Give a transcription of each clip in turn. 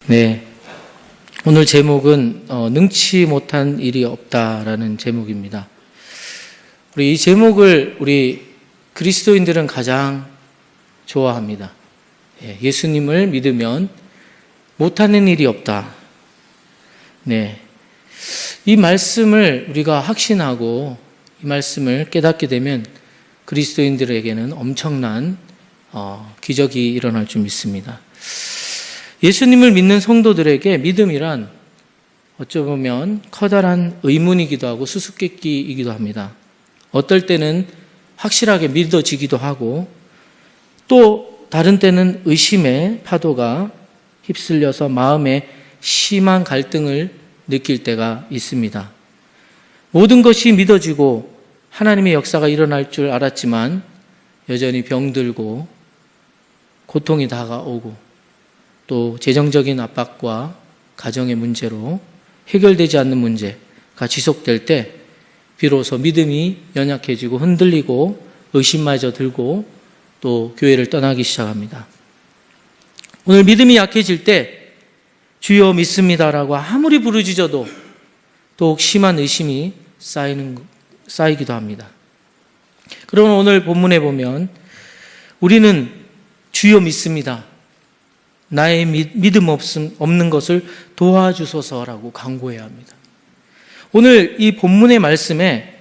네, 오늘 제목은 능치 못한 일이 없다라는 제목입니다. 이 제목을 우리 그리스도인들은 가장 좋아합니다. 예수님을 믿으면 못하는 일이 없다. 네, 이 말씀을 우리가 확신하고 이 말씀을 깨닫게 되면 그리스도인들에게는 엄청난 기적이 일어날 줄 믿습니다. 예수님을 믿는 성도들에게 믿음이란 어쩌면 커다란 의문이기도 하고 수수께끼이기도 합니다. 어떨 때는 확실하게 믿어지기도 하고 또 다른 때는 의심의 파도가 휩쓸려서 마음에 심한 갈등을 느낄 때가 있습니다. 모든 것이 믿어지고 하나님의 역사가 일어날 줄 알았지만 여전히 병들고 고통이 다가오고 또 재정적인 압박과 가정의 문제로 해결되지 않는 문제가 지속될 때 비로소 믿음이 연약해지고 흔들리고 의심마저 들고 또 교회를 떠나기 시작합니다. 오늘 믿음이 약해질 때 주여 믿습니다라고 아무리 부르짖어도 더욱 심한 의심이 쌓이기도 합니다. 그러나 오늘 본문에 보면 우리는 주여 믿습니다. 나의 믿음 없는 것을 도와주소서라고 간구해야 합니다. 오늘 이 본문의 말씀에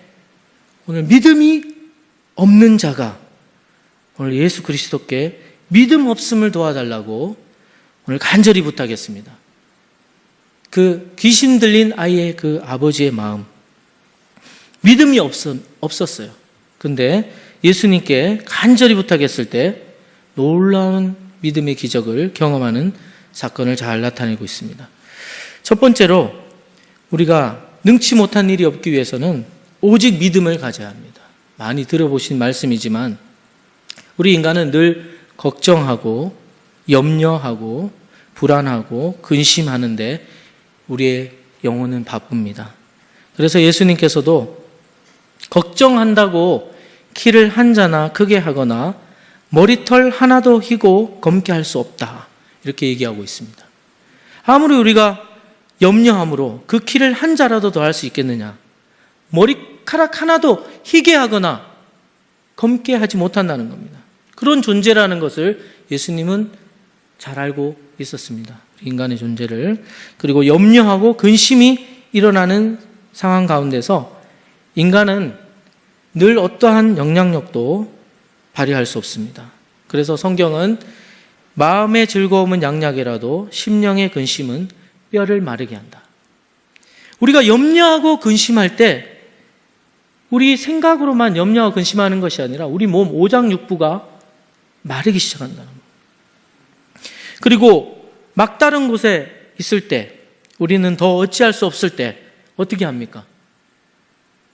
오늘 믿음이 없는 자가 오늘 예수 그리스도께 믿음 없음을 도와달라고 오늘 간절히 부탁했습니다. 그 귀신 들린 아이의 그 아버지의 마음, 믿음이 없었어요. 근데 예수님께 간절히 부탁했을 때 놀라운 믿음의 기적을 경험하는 사건을 잘 나타내고 있습니다. 첫 번째로 우리가 능치 못한 일이 없기 위해서는 오직 믿음을 가져야 합니다. 많이 들어보신 말씀이지만 우리 인간은 늘 걱정하고 염려하고 불안하고 근심하는데 우리의 영혼은 바쁩니다. 그래서 예수님께서도 걱정한다고 키를 한 자나 크게 하거나 머리털 하나도 희고 검게 할 수 없다. 이렇게 얘기하고 있습니다. 아무리 우리가 염려함으로 그 키를 한 자라도 더 할 수 있겠느냐. 머리카락 하나도 희게 하거나 검게 하지 못한다는 겁니다. 그런 존재라는 것을 예수님은 잘 알고 있었습니다. 인간의 존재를. 그리고 염려하고 근심이 일어나는 상황 가운데서 인간은 늘 어떠한 영향력도 발휘할 수 없습니다. 그래서 성경은 마음의 즐거움은 양약이라도 심령의 근심은 뼈를 마르게 한다. 우리가 염려하고 근심할 때 우리 생각으로만 염려하고 근심하는 것이 아니라 우리 몸 오장육부가 마르기 시작한다는 겁니다. 그리고 막다른 곳에 있을 때 우리는 더 어찌할 수 없을 때 어떻게 합니까?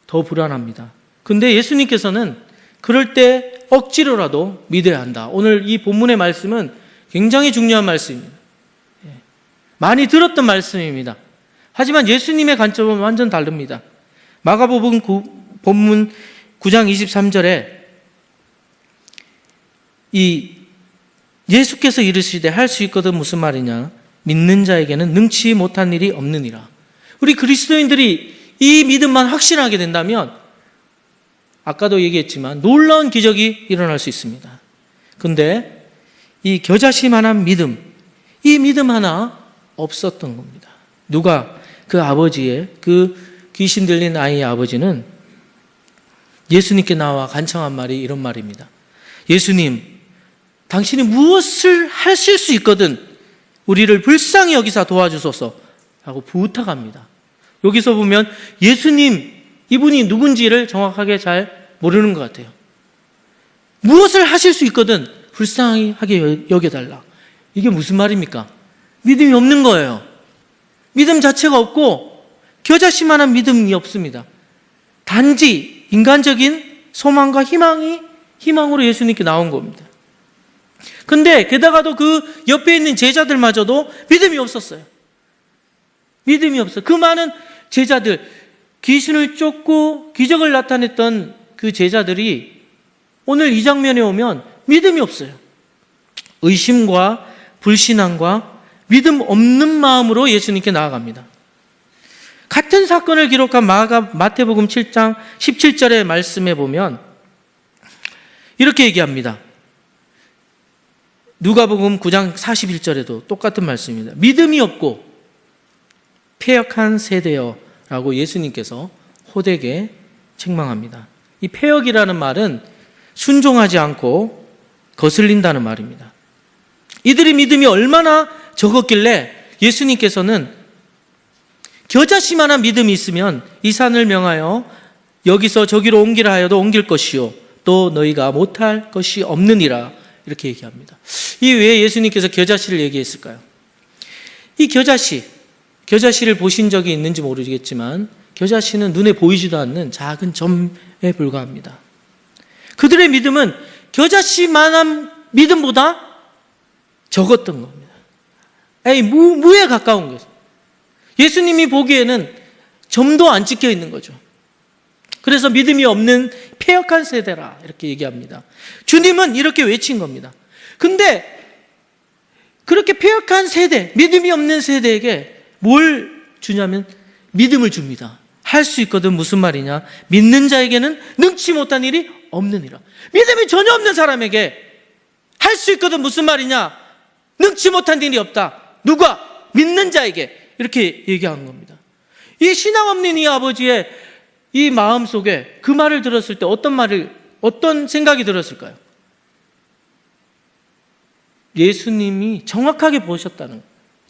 더 불안합니다. 근데 예수님께서는 그럴 때 억지로라도 믿어야 한다. 오늘 이 본문의 말씀은 굉장히 중요한 말씀입니다. 많이 들었던 말씀입니다. 하지만 예수님의 관점은 완전 다릅니다. 마가복음 본문 9장 23절에 이 예수께서 이르시되 할 수 있거든 무슨 말이냐? 믿는 자에게는 능치 못한 일이 없느니라. 우리 그리스도인들이 이 믿음만 확신하게 된다면 아까도 얘기했지만 놀라운 기적이 일어날 수 있습니다. 그런데 이 겨자씨만한 믿음, 이 믿음 하나 없었던 겁니다. 누가? 그 아버지의 그 귀신 들린 아이의 아버지는 예수님께 나와 간청한 말이 이런 말입니다. 예수님, 당신이 무엇을 하실 수 있거든 우리를 불쌍히 여기사 도와주소서 하고 부탁합니다. 여기서 보면 예수님 이분이 누군지를 정확하게 잘 모르는 것 같아요. 무엇을 하실 수 있거든 불쌍히 하게 여겨달라. 이게 무슨 말입니까? 믿음이 없는 거예요. 믿음 자체가 없고 겨자씨만한 믿음이 없습니다. 단지 인간적인 소망과 희망으로 예수님께 나온 겁니다. 근데 게다가도 그 옆에 있는 제자들마저도 믿음이 없었어요. 믿음이 없어. 그 많은 제자들, 귀신을 쫓고 기적을 나타냈던 그 제자들이 오늘 이 장면에 오면 믿음이 없어요. 의심과 불신앙과 믿음 없는 마음으로 예수님께 나아갑니다. 같은 사건을 기록한 마태복음 7장 17절의 말씀에 보면 이렇게 얘기합니다. 누가복음 9장 41절에도 똑같은 말씀입니다. 믿음이 없고 패역한 세대여 라고 예수님께서 호되게 책망합니다. 이 패역이라는 말은 순종하지 않고 거슬린다는 말입니다. 이들의 믿음이 얼마나 적었길래 예수님께서는 겨자씨만한 믿음이 있으면 이 산을 명하여 여기서 저기로 옮기라 하여도 옮길 것이요 또 너희가 못할 것이 없느니라 이렇게 얘기합니다. 이 왜 예수님께서 겨자씨를 얘기했을까요? 이 겨자씨를 보신 적이 있는지 모르겠지만 겨자씨는 눈에 보이지도 않는 작은 점에 불과합니다. 그들의 믿음은 겨자씨만한 믿음보다 적었던 겁니다. 무에 가까운 거죠. 예수님이 보기에는 점도 안 찍혀 있는 거죠. 그래서 믿음이 없는 패역한 세대라 이렇게 얘기합니다. 주님은 이렇게 외친 겁니다. 근데 그렇게 패역한 세대, 믿음이 없는 세대에게 뭘 주냐면 믿음을 줍니다. 할 수 있거든. 무슨 말이냐? 믿는 자에게는 능치 못한 일이 없느니라. 믿음이 전혀 없는 사람에게 할 수 있거든. 무슨 말이냐? 능치 못한 일이 없다. 누가? 믿는 자에게 이렇게 얘기한 겁니다. 이 신앙 없는 이 아버지의 이 마음 속에 그 말을 들었을 때 어떤 생각이 들었을까요? 예수님이 정확하게 보셨다는,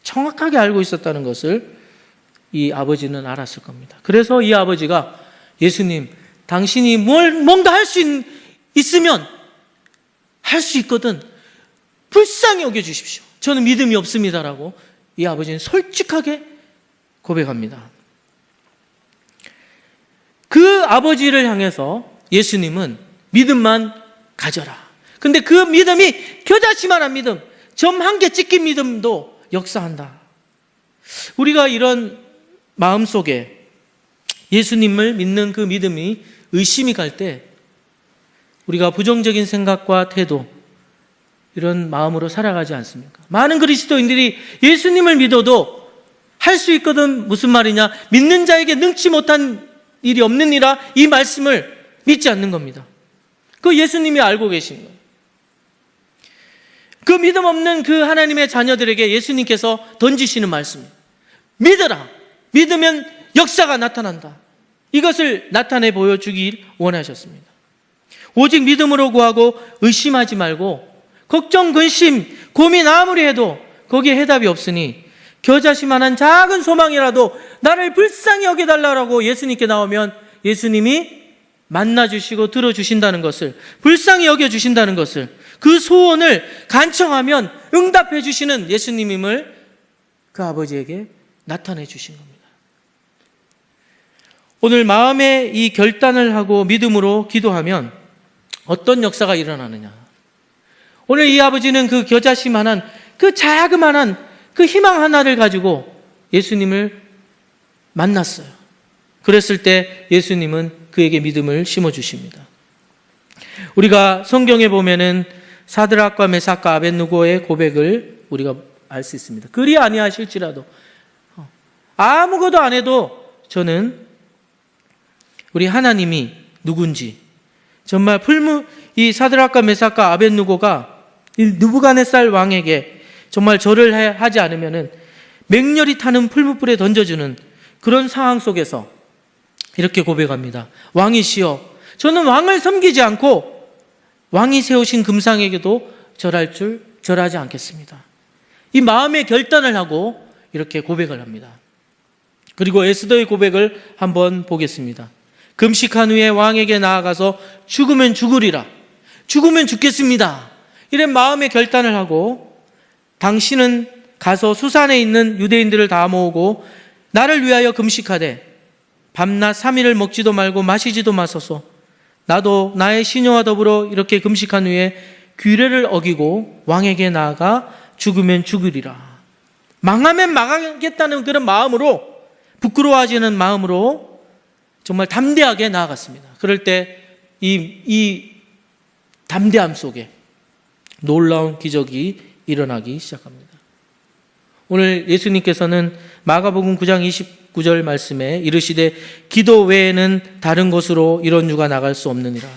정확하게 알고 있었다는 것을 이 아버지는 알았을 겁니다. 그래서 이 아버지가 예수님, 당신이 뭔가 할 수 있으면 할 수 있거든. 불쌍히 여겨주십시오. 저는 믿음이 없습니다라고 이 아버지는 솔직하게 고백합니다. 그 아버지를 향해서 예수님은 믿음만 가져라. 근데 그 믿음이 겨자씨만한 믿음, 점 한 개 찍힌 믿음도 역사한다. 우리가 이런 마음속에 예수님을 믿는 그 믿음이 의심이 갈 때 우리가 부정적인 생각과 태도, 이런 마음으로 살아가지 않습니까? 많은 그리스도인들이 예수님을 믿어도 할 수 있거든. 무슨 말이냐? 믿는 자에게 능치 못한 일이 없느니라 이 말씀을 믿지 않는 겁니다. 그 예수님이 알고 계신 거예요. 그 믿음 없는 그 하나님의 자녀들에게 예수님께서 던지시는 말씀입니다. 믿어라. 믿으면 역사가 나타난다. 이것을 나타내 보여주길 원하셨습니다. 오직 믿음으로 구하고 의심하지 말고 걱정, 근심, 고민 아무리 해도 거기에 해답이 없으니 겨자씨만한 작은 소망이라도 나를 불쌍히 여겨달라고 예수님께 나오면 예수님이 만나주시고 들어주신다는 것을, 불쌍히 여겨주신다는 것을, 그 소원을 간청하면 응답해 주시는 예수님임을 그 아버지에게 나타내 주신 겁니다. 오늘 마음에 이 결단을 하고 믿음으로 기도하면 어떤 역사가 일어나느냐. 오늘 이 아버지는 그 겨자씨만한 그 자그만한 그 희망 하나를 가지고 예수님을 만났어요. 그랬을 때 예수님은 그에게 믿음을 심어주십니다. 우리가 성경에 보면은 사드락과 메삭과 아벳느고의 고백을 우리가 알 수 있습니다. 그리 아니하실지라도 아무것도 안 해도 저는 우리 하나님이 누군지 정말 이 사드락과 메삭과 아벳느고가 이 느부갓네살 왕에게 정말 절을 하지 않으면은 맹렬히 타는 풀무불에 던져주는 그런 상황 속에서 이렇게 고백합니다. 왕이시여, 저는 왕을 섬기지 않고 왕이 세우신 금상에게도 절하지 않겠습니다. 이 마음의 결단을 하고 이렇게 고백을 합니다. 그리고 에스더의 고백을 한번 보겠습니다. 금식한 후에 왕에게 나아가서 죽으면 죽으리라, 죽으면 죽겠습니다, 이런 마음의 결단을 하고 당신은 가서 수산에 있는 유대인들을 다 모으고 나를 위하여 금식하되 밤낮 3일을 먹지도 말고 마시지도 마소서. 나도 나의 시녀와 더불어 이렇게 금식한 후에 규례를 어기고 왕에게 나아가 죽으면 죽으리라. 망하면 망하겠다는 그런 마음으로, 부끄러워하지는 마음으로 정말 담대하게 나아갔습니다. 그럴 때 이 담대함 속에 놀라운 기적이 일어나기 시작합니다. 오늘 예수님께서는 마가복음 9장 29절 말씀에 이르시되 기도 외에는 다른 것으로 이런 유가 나갈 수 없느니라.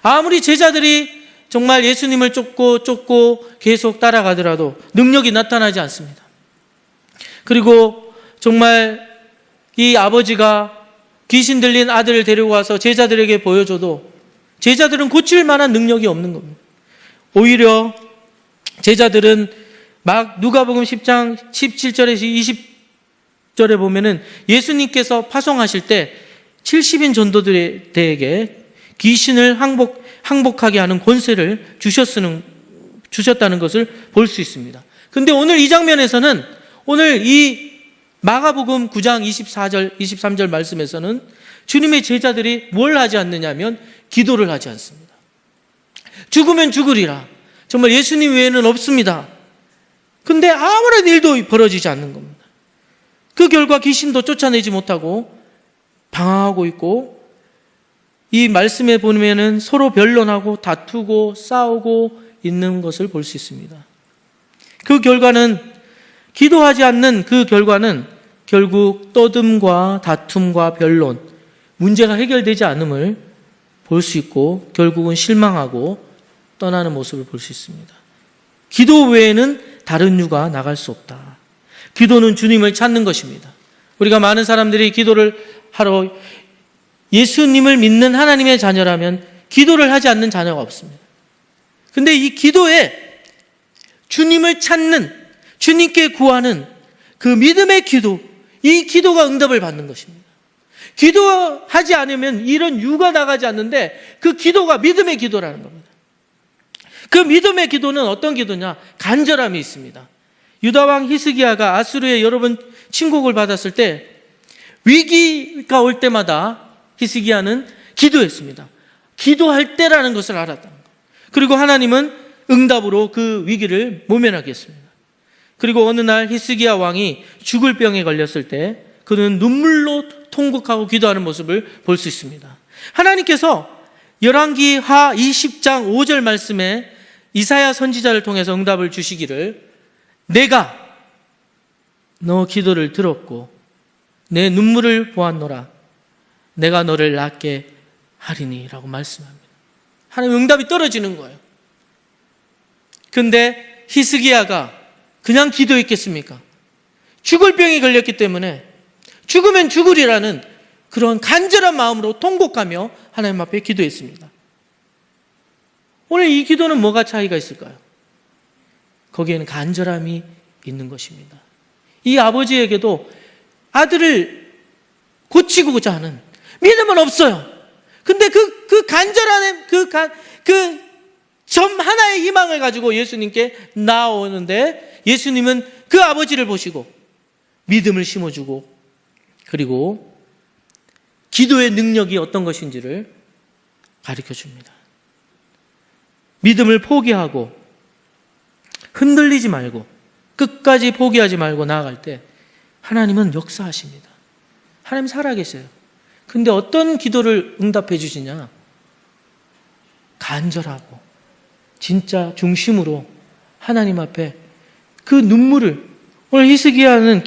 아무리 제자들이 정말 예수님을 쫓고 계속 따라가더라도 능력이 나타나지 않습니다. 그리고 정말 이 아버지가 귀신 들린 아들을 데리고 와서 제자들에게 보여줘도 제자들은 고칠 만한 능력이 없는 겁니다. 오히려 제자들은 막 누가복음 10장 17절에서 20절에 보면은 예수님께서 파송하실 때 70인 전도들에게 귀신을 항복하게 하는 권세를 주셨다는 것을 볼 수 있습니다. 근데 오늘 이 장면에서는 오늘 이 마가복음 9장 24절, 23절 말씀에서는 주님의 제자들이 뭘 하지 않느냐면 기도를 하지 않습니다. 죽으면 죽으리라. 정말 예수님 외에는 없습니다. 근데 아무런 일도 벌어지지 않는 겁니다. 그 결과 귀신도 쫓아내지 못하고 방황하고 있고, 이 말씀에 보면은 서로 변론하고 다투고 싸우고 있는 것을 볼 수 있습니다. 그 결과는, 기도하지 않는 그 결과는 결국 떠듬과 다툼과 변론, 문제가 해결되지 않음을 볼 수 있고 결국은 실망하고 떠나는 모습을 볼 수 있습니다. 기도 외에는 다른 유가 나갈 수 없다. 기도는 주님을 찾는 것입니다. 우리가 많은 사람들이 기도를 하러 예수님을 믿는 하나님의 자녀라면 기도를 하지 않는 자녀가 없습니다. 근데 이 기도에 주님을 찾는, 주님께 구하는 그 믿음의 기도, 이 기도가 응답을 받는 것입니다. 기도하지 않으면 이런 유가 나가지 않는데 그 기도가 믿음의 기도라는 겁니다. 그 믿음의 기도는 어떤 기도냐? 간절함이 있습니다. 유다왕 히스기야가 아수르의 여러 번 침공을 받았을 때 위기가 올 때마다 히스기야는 기도했습니다. 기도할 때라는 것을 알았다는 거예요. 그리고 하나님은 응답으로 그 위기를 모면하게 했습니다. 그리고 어느 날 히스기야 왕이 죽을 병에 걸렸을 때 그는 눈물로 통곡하고 기도하는 모습을 볼 수 있습니다. 하나님께서 열왕기 하 20장 5절 말씀에 이사야 선지자를 통해서 응답을 주시기를, 내가 너 기도를 들었고 내 눈물을 보았노라, 내가 너를 낫게 하리니 라고 말씀합니다. 하나님 응답이 떨어지는 거예요. 근데 히스기야가 그냥 기도했겠습니까? 죽을 병이 걸렸기 때문에 죽으면 죽으리라는 그런 간절한 마음으로 통곡하며 하나님 앞에 기도했습니다. 오늘 이 기도는 뭐가 차이가 있을까요? 거기에는 간절함이 있는 것입니다. 이 아버지에게도 아들을 고치고자 하는 믿음은 없어요. 근데 그 간절한 그 점 하나의 희망을 가지고 예수님께 나오는데 예수님은 그 아버지를 보시고 믿음을 심어주고, 그리고 기도의 능력이 어떤 것인지를 가르쳐 줍니다. 믿음을 포기하고 흔들리지 말고 끝까지 포기하지 말고 나아갈 때 하나님은 역사하십니다. 하나님 살아계세요. 근데 어떤 기도를 응답해 주시냐? 간절하고 진짜 중심으로 하나님 앞에 그 눈물을, 오늘 히스기야는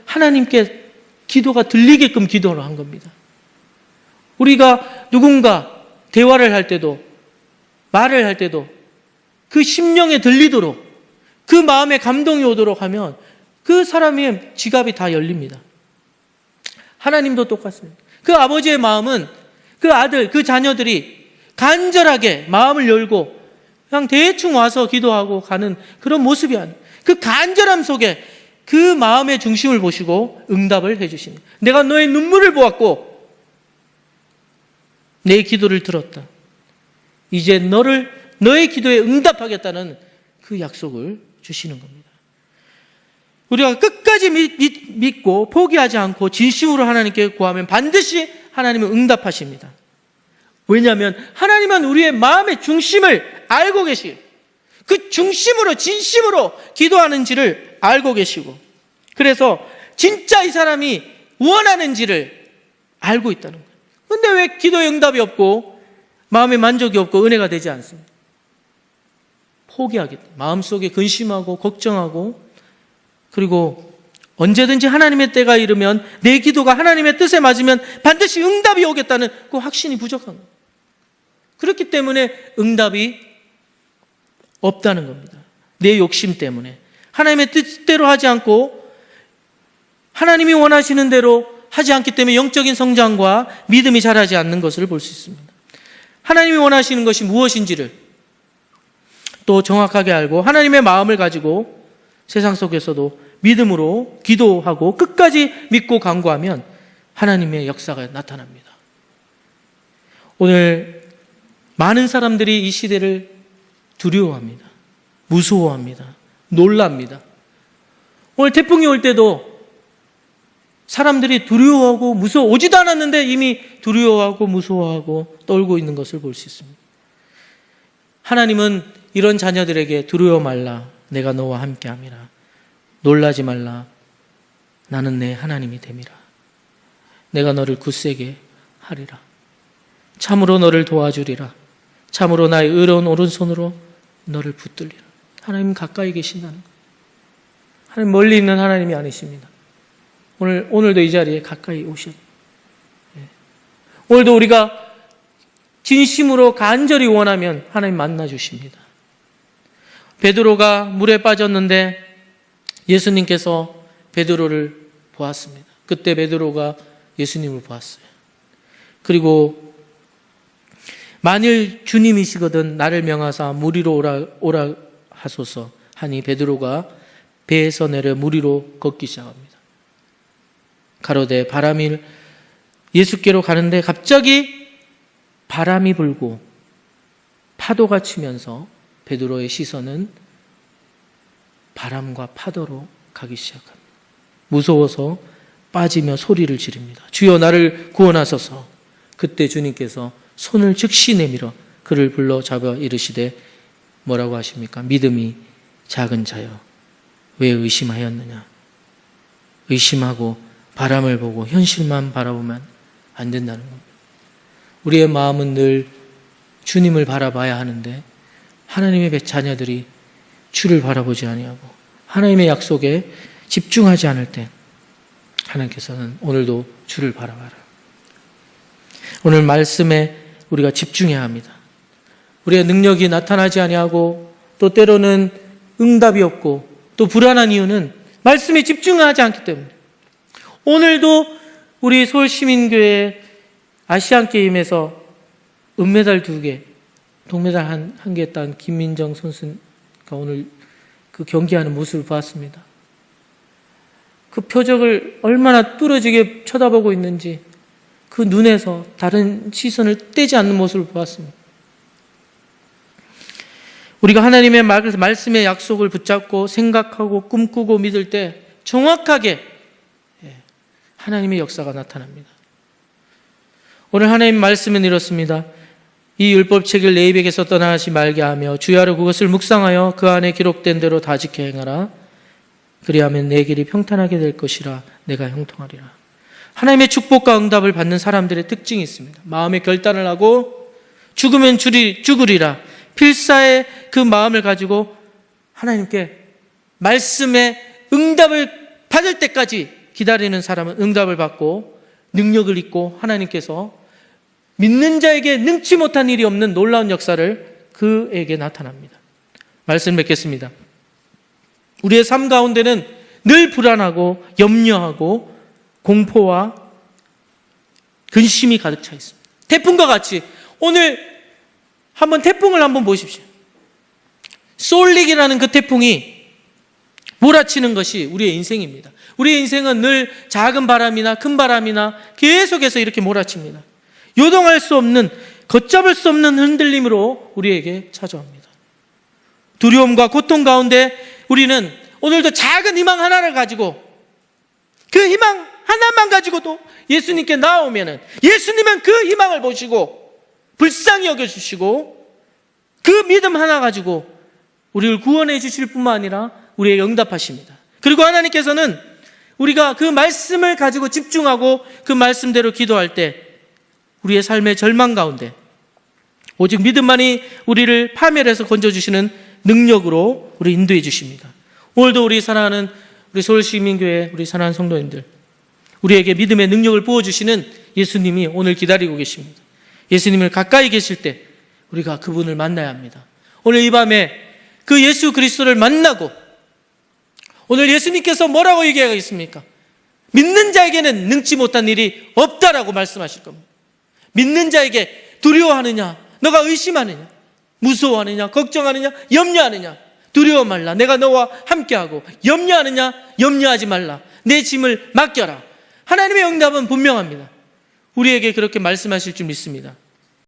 하나님께 기도가 들리게끔 기도를 한 겁니다. 우리가 누군가 대화를 할 때도, 말을 할 때도 그 심령에 들리도록, 그 마음에 감동이 오도록 하면 그 사람의 지갑이 다 열립니다. 하나님도 똑같습니다. 그 아버지의 마음은 그 아들, 그 자녀들이 간절하게 마음을 열고 그냥 대충 와서 기도하고 가는 그런 모습이 아니에요. 그 간절함 속에 그 마음의 중심을 보시고 응답을 해주십니다. 내가 너의 눈물을 보았고 내 기도를 들었다. 이제 너의 기도에 응답하겠다는 그 약속을 주시는 겁니다. 우리가 끝까지 믿고 포기하지 않고 진심으로 하나님께 구하면 반드시 하나님은 응답하십니다. 왜냐하면 하나님은 우리의 마음의 중심을 알고 계시고 그 중심으로 진심으로 기도하는지를 알고 계시고, 그래서 진짜 이 사람이 원하는지를 알고 있다는 거예요. 그런데 왜 기도에 응답이 없고 마음에 만족이 없고 은혜가 되지 않습니까? 포기하겠다. 마음속에 근심하고 걱정하고 그리고 언제든지 하나님의 때가 이르면 내 기도가 하나님의 뜻에 맞으면 반드시 응답이 오겠다는 그 확신이 부족한 거예요. 그렇기 때문에 응답이 없다는 겁니다. 내 욕심 때문에. 하나님의 뜻대로 하지 않고 하나님이 원하시는 대로 하지 않기 때문에 영적인 성장과 믿음이 자라지 않는 것을 볼 수 있습니다. 하나님이 원하시는 것이 무엇인지를 또 정확하게 알고 하나님의 마음을 가지고 세상 속에서도 믿음으로 기도하고 끝까지 믿고 간구하면 하나님의 역사가 나타납니다. 오늘 많은 사람들이 이 시대를 두려워합니다. 무서워합니다. 놀랍니다. 오늘 태풍이 올 때도 사람들이 두려워하고 오지도 않았는데 이미 두려워하고 무서워하고 떨고 있는 것을 볼 수 있습니다. 하나님은 이런 자녀들에게 두려워 말라. 내가 너와 함께함이라. 놀라지 말라. 나는 내 하나님이 됨이라. 내가 너를 굳세게 하리라. 참으로 너를 도와주리라. 참으로 나의 의로운 오른손으로 너를 붙들리라. 하나님 가까이 계신다는 것. 하나님 멀리 있는 하나님이 아니십니다. 오늘도 이 자리에 가까이 오셨. 오늘도 우리가 진심으로 간절히 원하면 하나님 만나 주십니다. 베드로가 물에 빠졌는데 예수님께서 베드로를 보았습니다. 그때 베드로가 예수님을 보았어요. 그리고 만일 주님이시거든 나를 명하사 물 위로 오라 하소서 하니 베드로가 배에서 내려 물 위로 걷기 시작합니다. 가로되 바람이 예수께로 가는데 갑자기 바람이 불고 파도가 치면서 베드로의 시선은 바람과 파도로 가기 시작합니다. 무서워서 빠지며 소리를 지릅니다. 주여 나를 구원하소서. 그때 주님께서 손을 즉시 내밀어 그를 불러 잡아 이르시되 뭐라고 하십니까? 믿음이 작은 자여 왜 의심하였느냐? 의심하고 바람을 보고 현실만 바라보면 안 된다는 겁니다. 우리의 마음은 늘 주님을 바라봐야 하는데 하나님의 자녀들이 주를 바라보지 아니하고 하나님의 약속에 집중하지 않을 때 하나님께서는 오늘도 주를 바라봐라. 오늘 말씀에 우리가 집중해야 합니다. 우리의 능력이 나타나지 아니하고 또 때로는 응답이 없고 또 불안한 이유는 말씀에 집중하지 않기 때문에. 오늘도 우리 서울시민교회 아시안게임에서 은메달 2개, 동메달 1개 딴 김민정 선수가 오늘 그 경기하는 모습을 봤습니다. 그 표정을 얼마나 뚫어지게 쳐다보고 있는지 그 눈에서 다른 시선을 떼지 않는 모습을 보았습니다. 우리가 하나님의 말씀의 약속을 붙잡고 생각하고 꿈꾸고 믿을 때 정확하게 하나님의 역사가 나타납니다. 오늘 하나님 말씀은 이렇습니다. 이 율법책을 내 입에게서 떠나지 말게 하며 주야로 그것을 묵상하여 그 안에 기록된 대로 다 지켜 행하라. 그리하면 내 길이 평탄하게 될 것이라 내가 형통하리라. 하나님의 축복과 응답을 받는 사람들의 특징이 있습니다. 마음의 결단을 하고 죽으면 죽으리라. 필사의 그 마음을 가지고 하나님께 말씀의 응답을 받을 때까지 기다리는 사람은 응답을 받고 능력을 입고 하나님께서 믿는 자에게 능치 못한 일이 없는 놀라운 역사를 그에게 나타납니다. 말씀 맺겠습니다. 우리의 삶 가운데는 늘 불안하고 염려하고 공포와 근심이 가득 차 있습니다. 태풍과 같이 오늘 태풍을 한번 보십시오. 솔릭이라는 그 태풍이 몰아치는 것이 우리의 인생입니다. 우리의 인생은 늘 작은 바람이나 큰 바람이나 계속해서 이렇게 몰아칩니다. 요동할 수 없는, 걷잡을 수 없는 흔들림으로 우리에게 찾아옵니다. 두려움과 고통 가운데 우리는 오늘도 작은 희망 하나를 가지고 그 희망 하나만 가지고도 예수님께 나오면은 예수님은 그 희망을 보시고 불쌍히 여겨주시고 그 믿음 하나 가지고 우리를 구원해 주실 뿐만 아니라 우리에게 응답하십니다. 그리고 하나님께서는 우리가 그 말씀을 가지고 집중하고 그 말씀대로 기도할 때 우리의 삶의 절망 가운데 오직 믿음만이 우리를 파멸해서 건져주시는 능력으로 우리 인도해 주십니다. 오늘도 우리 사랑하는 우리 서울시민교회 우리 사랑하는 성도님들, 우리에게 믿음의 능력을 부어주시는 예수님이 오늘 기다리고 계십니다. 예수님을 가까이 계실 때 우리가 그분을 만나야 합니다. 오늘 이 밤에 그 예수 그리스도를 만나고, 오늘 예수님께서 뭐라고 얘기하겠습니까? 믿는 자에게는 능치 못한 일이 없다라고 말씀하실 겁니다. 믿는 자에게 두려워하느냐, 너가 의심하느냐, 무서워하느냐, 걱정하느냐, 염려하느냐, 두려워 말라. 내가 너와 함께하고. 염려하느냐, 염려하지 말라. 내 짐을 맡겨라. 하나님의 응답은 분명합니다. 우리에게 그렇게 말씀하실 줄 믿습니다.